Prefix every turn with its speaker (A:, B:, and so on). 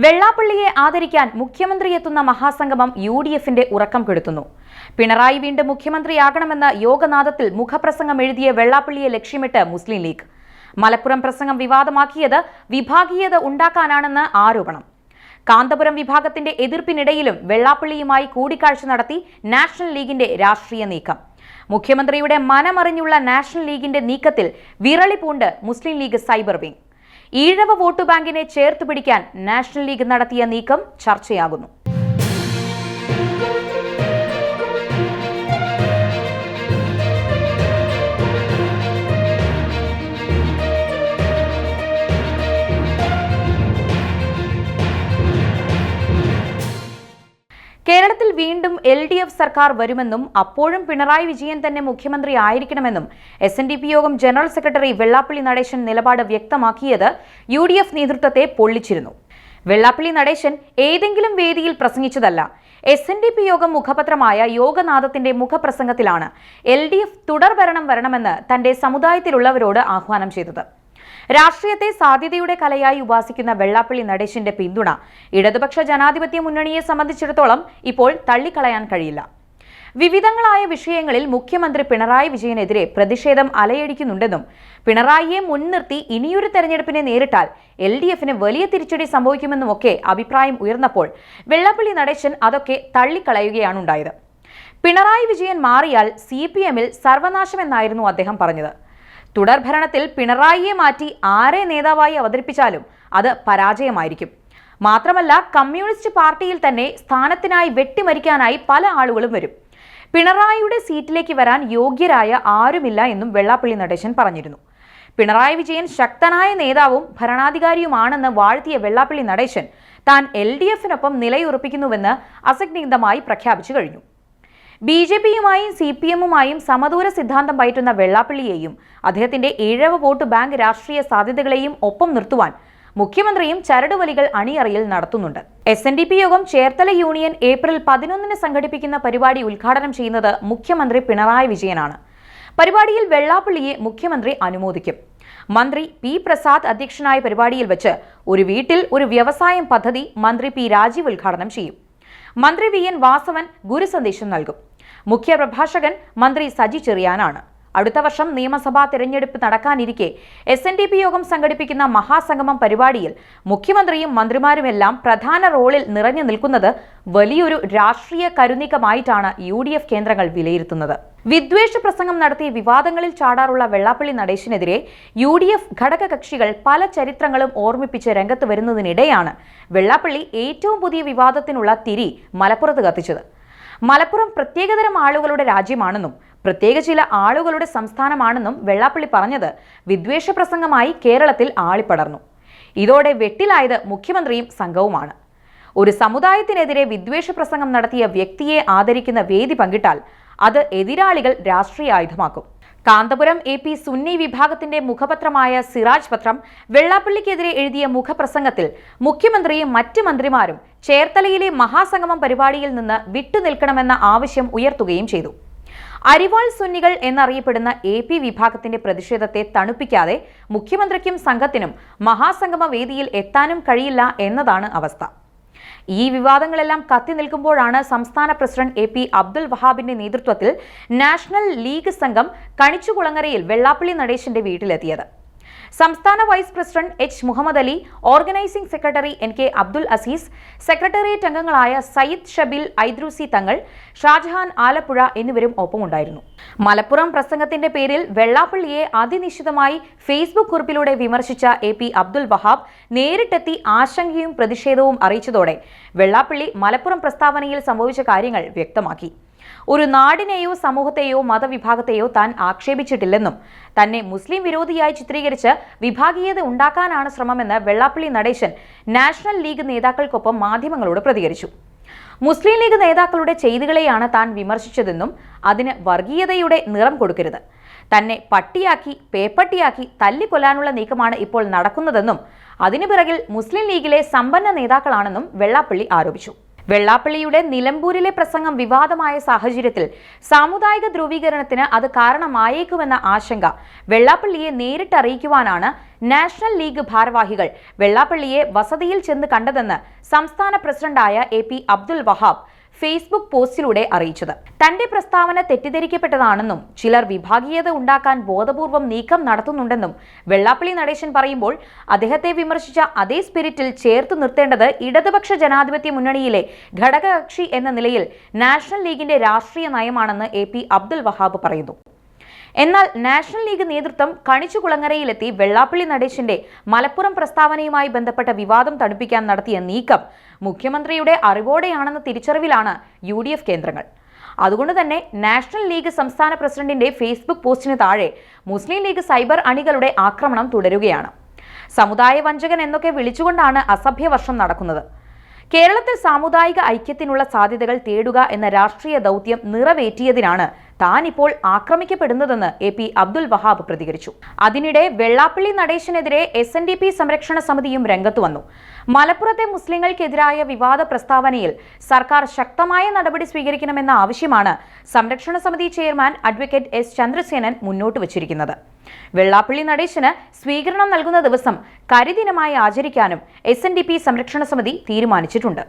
A: വെള്ളാപ്പള്ളിയെ ആദരിക്കാൻ മുഖ്യമന്ത്രി എത്തുന്ന മഹാസംഗമം യുഡിഎഫിന്റെ ഉറക്കം കെടുത്തുന്നു. പിണറായി വീണ്ടും മുഖ്യമന്ത്രിയാകണമെന്ന യോഗനാഥത്തിൽ മുഖപ്രസംഗം എഴുതിയ വെള്ളാപ്പള്ളിയെ ലക്ഷ്യമിട്ട് മുസ്ലിം ലീഗ്. മലപ്പുറം പ്രസംഗം വിവാദമാക്കിയത് വിഭാഗീയത ഉണ്ടാക്കാനാണെന്ന് ആരോപണം. കാന്തപുരം വിഭാഗത്തിന്റെ എതിർപ്പിനിടയിലും വെള്ളാപ്പള്ളിയുമായി കൂടിക്കാഴ്ച നടത്തി നാഷണൽ ലീഗിന്റെ രാഷ്ട്രീയ നീക്കം. മുഖ്യമന്ത്രിയുടെ മനമറിഞ്ഞുള്ള നാഷണൽ ലീഗിന്റെ നീക്കത്തിൽ വിറളി പൂണ്ട് മുസ്ലിം ലീഗ് സൈബർ വിംഗ്. ഈഴവ വോട്ട് ബാങ്കിനെ ചേർത്ത് പിടിക്കാൻ നാഷണൽ ലീഗ് നടത്തിയ നീക്കം ചർച്ചയാകുന്നു. കേരളത്തിൽ വീണ്ടും LDF സർക്കാർ വരുമെന്നും അപ്പോഴും പിണറായി വിജയൻ തന്നെ മുഖ്യമന്ത്രി ആയിരിക്കണമെന്നും SNDP യോഗം ജനറൽ സെക്രട്ടറി വെള്ളാപ്പള്ളി നടേശൻ നിലപാട് വ്യക്തമാക്കിയത് UDF നേതൃത്വത്തെ പൊള്ളിച്ചിരുന്നു. വെള്ളാപ്പള്ളി നടേശൻ ഏതെങ്കിലും വേദിയിൽ പ്രസംഗിച്ചതല്ല. SNDP യോഗം മുഖപത്രമായ യോഗനാഥത്തിന്റെ മുഖപ്രസംഗത്തിലാണ് LDF തുടർഭരണം വരണമെന്ന് തന്റെ സമുദായത്തിലുള്ളവരോട് ആഹ്വാനം ചെയ്തത്. രാഷ്ട്രീയത്തെ സാധ്യതയുടെ കലയായി ഉപാസിക്കുന്ന വെള്ളാപ്പള്ളി നടേശന്റെ പിന്തുണ ഇടതുപക്ഷ ജനാധിപത്യ മുന്നണിയെ സംബന്ധിച്ചിടത്തോളം ഇപ്പോൾ തള്ളിക്കളയാൻ കഴിയില്ല. വിവിധങ്ങളായ വിഷയങ്ങളിൽ മുഖ്യമന്ത്രി പിണറായി വിജയനെതിരെ പ്രതിഷേധം അലയടിക്കുന്നുണ്ടെന്നും പിണറായിയെ മുൻനിർത്തി ഇനിയൊരു തെരഞ്ഞെടുപ്പിനെ നേരിട്ടാൽ LDFന് വലിയ തിരിച്ചടി സംഭവിക്കുമെന്നുമൊക്കെ അഭിപ്രായം ഉയർന്നപ്പോൾ വെള്ളാപ്പള്ളി നടേശൻ അതൊക്കെ തള്ളിക്കളയുകയാണുണ്ടായത്. പിണറായി വിജയൻ മാറിയാൽ CPMൽ സർവനാശമെന്നായിരുന്നു അദ്ദേഹം പറഞ്ഞത്. തുടർഭരണത്തിൽ പിണറായിയെ മാറ്റി ആരെ നേതാവായി അവതരിപ്പിച്ചാലും അത് പരാജയമായിരിക്കും. മാത്രമല്ല, കമ്മ്യൂണിസ്റ്റ് പാർട്ടിയിൽ തന്നെ സ്ഥാനത്തിനായി വെട്ടിമരിക്കാനായി പല ആളുകളും വരും. പിണറായിയുടെ സീറ്റിലേക്ക് വരാൻ യോഗ്യരായ ആരുമില്ല എന്നും വെള്ളാപ്പള്ളി നടേശൻ പറഞ്ഞിരുന്നു. പിണറായി വിജയൻ ശക്തനായ നേതാവും ഭരണാധികാരിയുമാണെന്ന് വാഴ്ത്തിയ വെള്ളാപ്പള്ളി നടേശൻ താൻ LDFനൊപ്പം നിലയുറപ്പിക്കുന്നുവെന്ന് അസന്നിഗ്ധമായി പ്രഖ്യാപിച്ചു കഴിഞ്ഞു. BJPയുമായും CPMുമായും സമദൂര സിദ്ധാന്തം പയറ്റുന്ന വെള്ളാപ്പള്ളിയെയും അദ്ദേഹത്തിന്റെ ഈഴവ വോട്ട് ബാങ്ക് രാഷ്ട്രീയ സാധ്യതകളെയും ഒപ്പം നിർത്തുവാൻ മുഖ്യമന്ത്രിയും ചരടുവലികൾ അണിയറയിൽ നടത്തുന്നുണ്ട്. SNDP യോഗം ചേർത്തല യൂണിയൻ ഏപ്രിൽ 11 സംഘടിപ്പിക്കുന്ന പരിപാടി ഉദ്ഘാടനം ചെയ്യുന്നത് മുഖ്യമന്ത്രി പിണറായി വിജയനാണ്. പരിപാടിയിൽ വെള്ളാപ്പള്ളിയെ മുഖ്യമന്ത്രി അനുമോദിക്കും. മന്ത്രി P പ്രസാദ് അധ്യക്ഷനായ പരിപാടിയിൽ വെച്ച് ഒരു വീട്ടിൽ ഒരു വ്യവസായം പദ്ധതി മന്ത്രി P രാജീവ് ഉദ്ഘാടനം ചെയ്യും. മന്ത്രി VN വാസവൻ ഗുരുസന്ദേശം നൽകും. മുഖ്യ പ്രഭാഷകൻ മന്ത്രി സജി ചെറിയാനാണ്. അടുത്ത വർഷം നിയമസഭാ തെരഞ്ഞെടുപ്പ് നടക്കാനിരിക്കെ SNDP യോഗം സംഘടിപ്പിക്കുന്ന മഹാസംഗമം പരിപാടിയിൽ മുഖ്യമന്ത്രിയും മന്ത്രിമാരുമെല്ലാം പ്രധാന റോളിൽ നിറഞ്ഞു നിൽക്കുന്നത് വലിയൊരു രാഷ്ട്രീയ കരുനീക്കമായിട്ടാണ് UDF കേന്ദ്രങ്ങൾ വിലയിരുത്തുന്നത്. വിദ്വേഷ പ്രസംഗം നടത്തി വിവാദങ്ങളിൽ ചാടാറുള്ള വെള്ളാപ്പള്ളി നടേശനെതിരെ UDF ഘടകകക്ഷികൾ പല ചരിത്രങ്ങളും ഓർമ്മിപ്പിച്ച് രംഗത്ത് വരുന്നതിനിടെയാണ് വെള്ളാപ്പള്ളി ഏറ്റവും പുതിയ വിവാദത്തിനുള്ള തിരി മലപ്പുറത്ത് കത്തിച്ചത്. മലപ്പുറം പ്രത്യേകതരം ആളുകളുടെ രാജ്യമാണെന്നും പ്രത്യേക ചില ആളുകളുടെ സംസ്ഥാനമാണെന്നും വെള്ളാപ്പള്ളി പറഞ്ഞത് വിദ്വേഷ പ്രസംഗമായി കേരളത്തിൽ ആളിപ്പടർന്നു. ഇതോടെ വെട്ടിലായത് മുഖ്യമന്ത്രിയും സംഘവുമാണ്. ഒരു സമുദായത്തിനെതിരെ വിദ്വേഷ പ്രസംഗം നടത്തിയ വ്യക്തിയെ ആദരിക്കുന്ന വേദി പങ്കിട്ടാൽ അത് എതിരാളികൾ രാഷ്ട്രീയ ആയുധമാക്കും. കാന്തപുരം AP സുന്നി വിഭാഗത്തിന്റെ മുഖപത്രമായ സിറാജ് പത്രം വെള്ളാപ്പള്ളിക്കെതിരെ എഴുതിയ മുഖപ്രസംഗത്തിൽ മുഖ്യമന്ത്രിയും മറ്റ് മന്ത്രിമാരും ചേർത്തലയിലെ മഹാസംഗമം പരിപാടിയിൽ നിന്ന് വിട്ടുനിൽക്കണമെന്ന ആവശ്യം ഉയർത്തുകയും ചെയ്തു. അരിവാൾ സുന്നികൾ എന്നറിയപ്പെടുന്ന AP വിഭാഗത്തിന്റെ പ്രതിഷേധത്തെ തണുപ്പിക്കാതെ മുഖ്യമന്ത്രിക്കും സംഘത്തിനും മഹാസംഗമ വേദിയിൽ എത്താനും കഴിയില്ല എന്നതാണ് അവസ്ഥ. ഈ വിവാദങ്ങളെല്ലാം കത്തി നിൽക്കുമ്പോഴാണ് സംസ്ഥാന പ്രസിഡന്റ് AP അബ്ദുൽ വഹാബിന്റെ നേതൃത്വത്തിൽ നാഷണൽ ലീഗ് സംഘം കണിച്ചുകുളങ്ങരയിൽ വെള്ളാപ്പള്ളി നടേശന്റെ വീട്ടിലെത്തിയത്. സംസ്ഥാന vice president H Muhammad Ali, organising secretary NK Abdul Aziz, secretariat അംഗങ്ങളായ സയ്യിദ് ഷബീൽ ഐദ്രൂസി തങ്ങൾ, ഷാജഹാൻ ആലപ്പുഴ എന്നിവരും ഒപ്പമുണ്ടായിരുന്നു. മലപ്പുറം പ്രസംഗത്തിന്റെ പേരിൽ വെള്ളാപ്പള്ളിയെ അതിനിശ്ചിതമായി ഫേസ്ബുക്ക് കുറിപ്പിലൂടെ വിമർശിച്ച AP അബ്ദുൽ വഹാബ് നേരിട്ടെത്തി ആശങ്കയും പ്രതിഷേധവും അറിയിച്ചതോടെ വെള്ളാപ്പള്ളി മലപ്പുറം പ്രസ്താവനയിൽ സംഭവിച്ച കാര്യങ്ങൾ വ്യക്തമാക്കി. ഒരു നാടിനെയോ സമൂഹത്തെയോ മതവിഭാഗത്തെയോ താൻ ആക്ഷേപിച്ചിട്ടില്ലെന്നും തന്നെ മുസ്ലിം വിരോധിയായി ചിത്രീകരിച്ച് വിഭാഗീയത ഉണ്ടാക്കാനാണ് ശ്രമമെന്ന് വെള്ളാപ്പള്ളി നടേശൻ നാഷണൽ ലീഗ് നേതാക്കൾക്കൊപ്പം മാധ്യമങ്ങളോട് പ്രതികരിച്ചു. മുസ്ലിം ലീഗ് നേതാക്കളുടെ ചെയ്തികളെയാണ് താൻ വിമർശിച്ചതെന്നും അതിന് വർഗീയതയുടെ നിറം കൊടുക്കരുത്, തന്നെ പട്ടിയാക്കി പേപ്പട്ടിയാക്കി തല്ലിക്കൊല്ലാനുള്ള നീക്കമാണ് ഇപ്പോൾ നടക്കുന്നതെന്നും അതിനു പിറകിൽ മുസ്ലിം ലീഗിലെ സമ്പന്ന നേതാക്കളാണെന്നും വെള്ളാപ്പള്ളി ആരോപിച്ചു. വെള്ളാപ്പള്ളിയുടെ നിലമ്പൂരിലെ പ്രസംഗം വിവാദമായ സാഹചര്യത്തിൽ സാമുദായിക ധ്രുവീകരണത്തിന് അത് കാരണമായേക്കുമെന്ന ആശങ്ക വെള്ളാപ്പള്ളിയെ നേരിട്ട് അറിയിക്കുവാനാണ് നാഷണൽ ലീഗ് ഭാരവാഹികൾ വെള്ളാപ്പള്ളിയെ വസതിയിൽ ചെന്ന് കണ്ടതെന്ന് സംസ്ഥാന പ്രസിഡന്റായ AP അബ്ദുൽ വഹാബ് ഫേസ്ബുക്ക് പോസ്റ്റിലൂടെ അറിയിച്ചത്. തന്റെ പ്രസ്താവന തെറ്റിദ്ധരിക്കപ്പെട്ടതാണെന്നും ചിലർ വിഭാഗീയത ഉണ്ടാക്കാൻ ബോധപൂർവം നീക്കം നടത്തുന്നുണ്ടെന്നും വെള്ളാപ്പള്ളി നടേശൻ പറയുമ്പോൾ അദ്ദേഹത്തെ വിമർശിച്ച അതേ സ്പിരിറ്റിൽ ചേർത്തു നിർത്തേണ്ടത് ഇടതുപക്ഷ ജനാധിപത്യ മുന്നണിയിലെ ഘടകകക്ഷി എന്ന നിലയിൽ നാഷണൽ ലീഗിന്റെ രാഷ്ട്രീയ നയമാണെന്ന് AP അബ്ദുൽ വഹാബ് പറയുന്നു. എന്നാൽ നാഷണൽ ലീഗ് നേതൃത്വം കണിച്ചുകുളങ്ങരയിലെത്തി വെള്ളാപ്പള്ളി നടേശന്റെ മലപ്പുറം പ്രസ്താവനയുമായി ബന്ധപ്പെട്ട വിവാദം തണുപ്പിക്കാൻ നടത്തിയ നീക്കം മുഖ്യമന്ത്രിയുടെ അറിവോടെയാണെന്ന തിരിച്ചറിവിലാണ് UDF കേന്ദ്രങ്ങൾ. അതുകൊണ്ട് തന്നെ നാഷണൽ ലീഗ് സംസ്ഥാന പ്രസിഡന്റിന്റെ ഫേസ്ബുക്ക് പോസ്റ്റിന് താഴെ മുസ്ലിം ലീഗ് സൈബർ അണികളുടെ ആക്രമണം തുടരുകയാണ്. സമുദായ വഞ്ചകൻ എന്നൊക്കെ വിളിച്ചുകൊണ്ടാണ് അസഭ്യവർഷം നടക്കുന്നത്. കേരളത്തിൽ സാമുദായിക ഐക്യത്തിനുള്ള സാധ്യതകൾ തേടുക എന്ന രാഷ്ട്രീയ ദൗത്യം നിറവേറ്റിയതിനാണ് താൻ ഇപ്പോൾ ആക്രമിക്കപ്പെടുന്നതെന്ന് AP അബ്ദുൽ വഹാബ് പ്രതികരിച്ചു. അതിനിടെ വെള്ളാപ്പള്ളി നടേശനെതിരെ SNDP സംരക്ഷണ സമിതിയും രംഗത്തു വന്നു. മലപ്പുറത്തെ മുസ്ലിങ്ങൾക്കെതിരായ വിവാദ പ്രസ്താവനയിൽ സർക്കാർ ശക്തമായ നടപടി സ്വീകരിക്കണമെന്ന ആവശ്യമാണ് സംരക്ഷണ സമിതി ചെയർമാൻ അഡ്വക്കേറ്റ് S ചന്ദ്രസേനൻ മുന്നോട്ട് വച്ചിരിക്കുന്നത്. വെള്ളാപ്പള്ളി നടേശന് സ്വീകരണം നൽകുന്ന ദിവസം കരിദിനമായി ആചരിക്കാനും SNDP സംരക്ഷണ സമിതി തീരുമാനിച്ചിട്ടുണ്ട്.